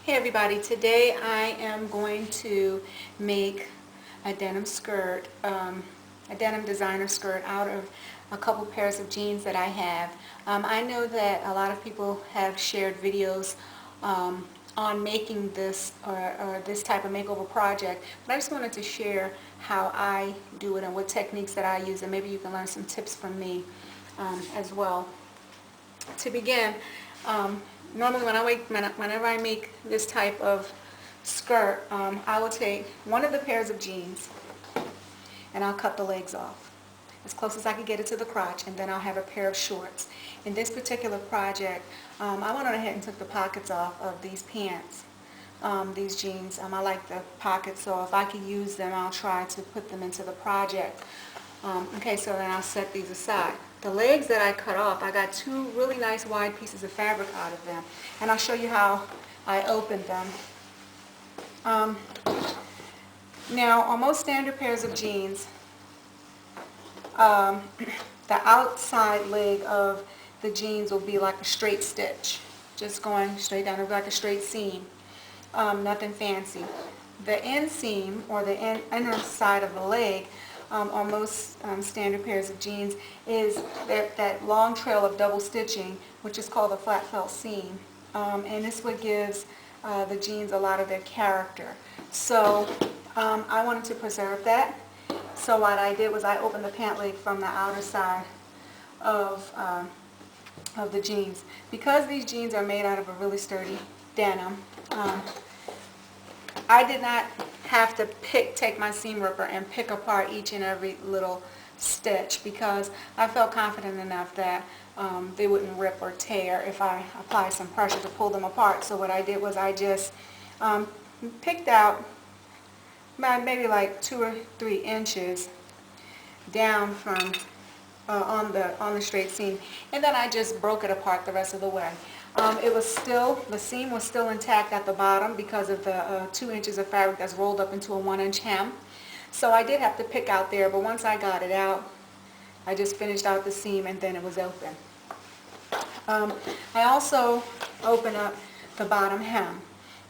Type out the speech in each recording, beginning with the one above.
Hey everybody, today I am going to make a denim skirt, a denim designer skirt out of a couple pairs of jeans that I have. I know that a lot of people have shared videos on making this or this type of makeover project, but I just wanted to share how I do it and what techniques that I use, and maybe you can learn some tips from me as well. To begin, normally whenever I make this type of skirt, I will take one of the pairs of jeans and I'll cut the legs off as close as I can get it to the crotch, and then I'll have a pair of shorts. In this particular project, I went on ahead and took the pockets off of these pants, these jeans. I like the pockets, so if I can use them, I'll try to put them into the project. Okay, so then I'll set these aside. The legs that I cut off, I got two really nice wide pieces of fabric out of them, and I'll show you how I opened them. Now, on most standard pairs of jeans, the outside leg of the jeans will be like a straight stitch, just going straight down. It'll be like a straight seam, nothing fancy. The inseam, or the inner side of the leg, on most standard pairs of jeans, is that long trail of double stitching, which is called a flat felt seam, and this what gives the jeans a lot of their character. So I wanted to preserve that. So what I did was I opened the pant leg from the outer side of the jeans. Because these jeans are made out of a really sturdy denim, I did not have to take my seam ripper and pick apart each and every little stitch, because I felt confident enough that they wouldn't rip or tear if I applied some pressure to pull them apart. So what I did was I just picked out maybe like 2 or 3 inches down from on the straight seam, and then I just broke it apart the rest of the way. The seam was still intact at the bottom because of the 2 inches of fabric that's rolled up into a 1-inch hem. So I did have to pick out there, but once I got it out, I just finished out the seam and then it was open. I also open up the bottom hem,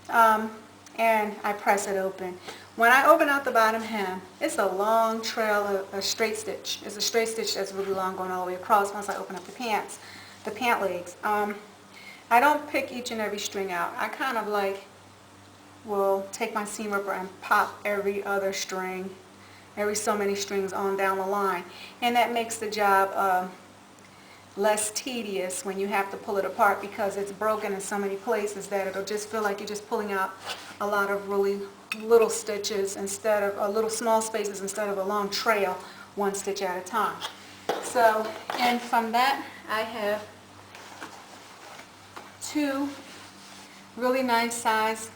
and I press it open. When I open out the bottom hem, it's a long trail of a straight stitch. It's a straight stitch that's really long, going all the way across once I open up the pant legs. I don't pick each and every string out. I kind of will take my seam ripper and pop every other string, every so many strings on down the line. And that makes the job less tedious when you have to pull it apart, because it's broken in so many places that it'll just feel like you're just pulling out a lot of really little stitches instead of little small spaces instead of a long trail, one stitch at a time. So, and from that I have 2 really nice size,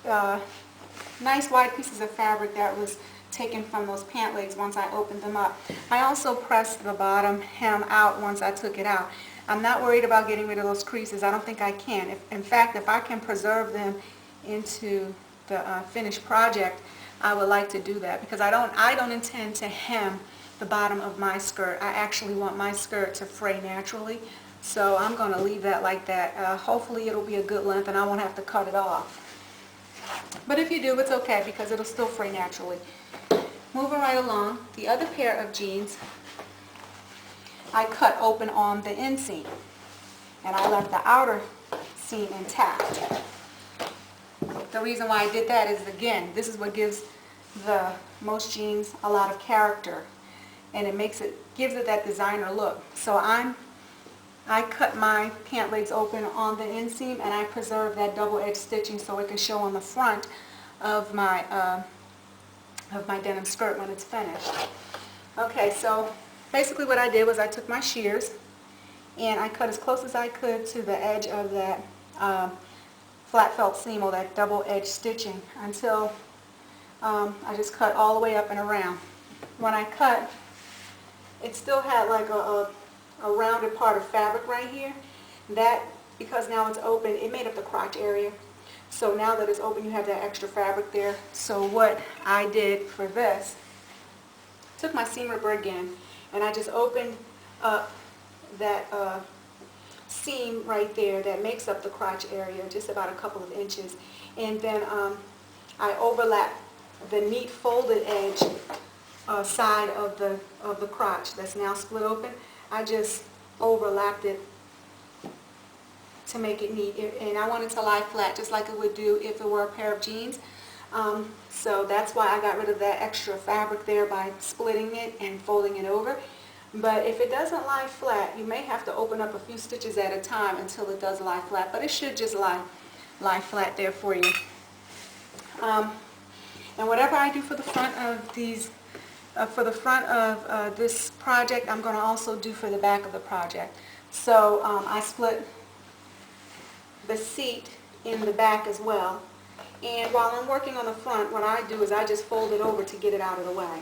nice wide pieces of fabric that was taken from those pant legs once I opened them up. I also pressed the bottom hem out once I took it out. I'm not worried about getting rid of those creases. I don't think I can. In fact, if I can preserve them into the finished project, I would like to do that, because I don't intend to hem the bottom of my skirt. I actually want my skirt to fray naturally, so I'm going to leave that like that. Hopefully it'll be a good length and I won't have to cut it off. But if you do, it's okay, because it'll still fray naturally. Moving right along, the other pair of jeans I cut open on the inseam, and I left the outer seam intact. The reason why I did that is, again, this is what gives most jeans a lot of character, and gives it that designer look. So I cut my pant legs open on the inseam, and I preserve that double-edged stitching so it can show on the front of my denim skirt when it's finished. Okay, so basically what I did was I took my shears and I cut as close as I could to the edge of that flat felt seam, or that double-edged stitching, until I just cut all the way up and around. When I cut, it still had like a rounded part of fabric right here. That, because now it's open, it made up the crotch area. So now that it's open, you have that extra fabric there. So what I did for this, took my seam ripper again, and I just opened up that seam right there that makes up the crotch area, just about a couple of inches. And then I overlap the neat folded edge side of the crotch that's now split open. I just overlapped it to make it neat, and I want it to lie flat just like it would do if it were a pair of jeans. So that's why I got rid of that extra fabric there by splitting it and folding it over. But if it doesn't lie flat, you may have to open up a few stitches at a time until it does lie flat, but it should just lie flat there for you. And whatever I do for the front of these, this project, I'm going to also do for the back of the project. So I split the seat in the back as well. And while I'm working on the front, what I do is I just fold it over to get it out of the way.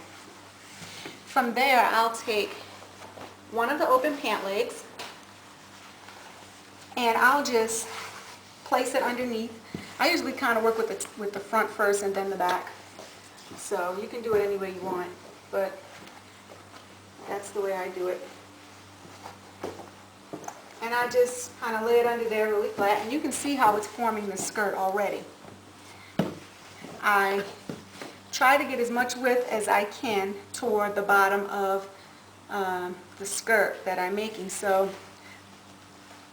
From there, I'll take one of the open pant legs and I'll just place it underneath. I usually kind of work with the front first and then the back. So you can do it any way you want, but that's the way I do it. And I just kind of lay it under there really flat, and you can see how it's forming the skirt already. I try to get as much width as I can toward the bottom of the skirt that I'm making. So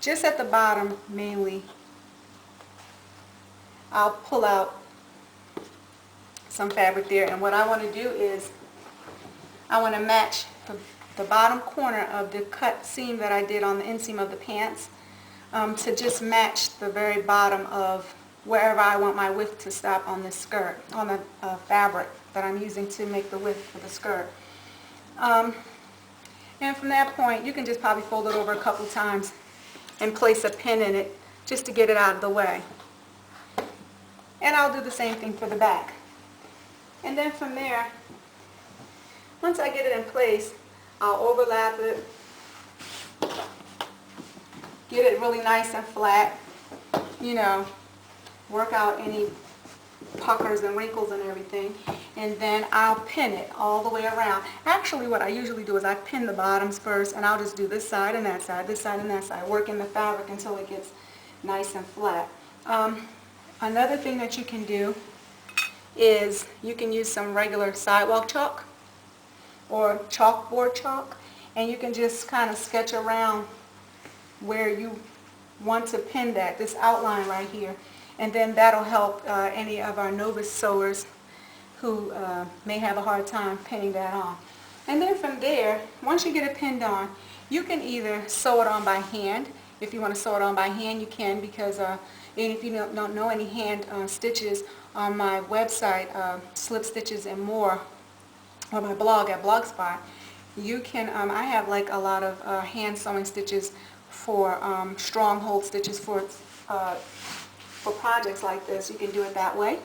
just at the bottom mainly, I'll pull out some fabric there, and what I want to do is I want to match the bottom corner of the cut seam that I did on the inseam of the pants to just match the very bottom of wherever I want my width to stop on this skirt, on the fabric that I'm using to make the width for the skirt. And from that point, you can just probably fold it over a couple times and place a pin in it just to get it out of the way. And I'll do the same thing for the back. And then from there, once I get it in place, I'll overlap it, get it really nice and flat, you know, work out any puckers and wrinkles and everything, and then I'll pin it all the way around. Actually, what I usually do is I pin the bottoms first, and I'll just do this side and that side, this side and that side, working the fabric until it gets nice and flat. Another thing that you can do is you can use some regular sidewalk chalk or chalkboard chalk, and you can just kind of sketch around where you want to pin this outline right here, and then that'll help any of our novice sewers who may have a hard time pinning that on. And then from there, once you get it pinned on, you can either sew it on by hand. If you want to sew it on by hand, you can, because and if you don't know any hand stitches, on my website, Slip Stitches and More, or my blog at Blogspot, you can, I have like a lot of hand sewing stitches for stronghold stitches for projects like this. You can do it that way.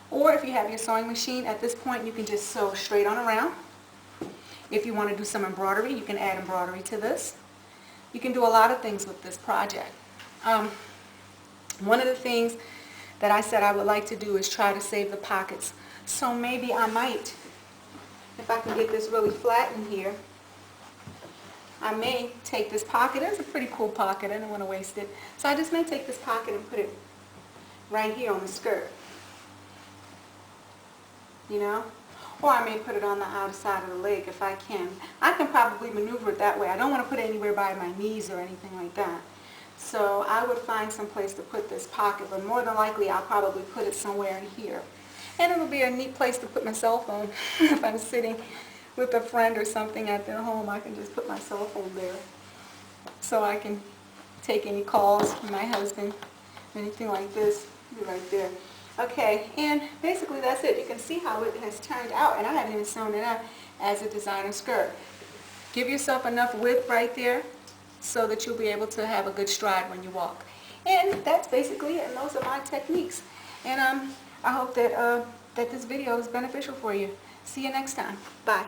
Or if you have your sewing machine, at this point you can just sew straight on around. If you want to do some embroidery, you can add embroidery to this. You can do a lot of things with this project. One of the things that I said I would like to do is try to save the pockets. So maybe I might, if I can get this really flat in here, I may take this pocket. It's a pretty cool pocket. I don't want to waste it. So I just may take this pocket and put it right here on the skirt. You know? Or I may put it on the outside of the leg if I can. I can probably maneuver it that way. I don't want to put it anywhere by my knees or anything like that. So I would find some place to put this pocket, but more than likely I'll probably put it somewhere in here. And it'll be a neat place to put my cell phone. If I'm sitting with a friend or something at their home, I can just put my cell phone there. So I can take any calls from my husband, anything like this, be right there. Okay, and basically that's it. You can see how it has turned out, and I haven't even sewn it up as a designer skirt. Give yourself enough width right there so that you'll be able to have a good stride when you walk. And that's basically it, and those are my techniques. And I hope that, that this video is beneficial for you. See you next time. Bye.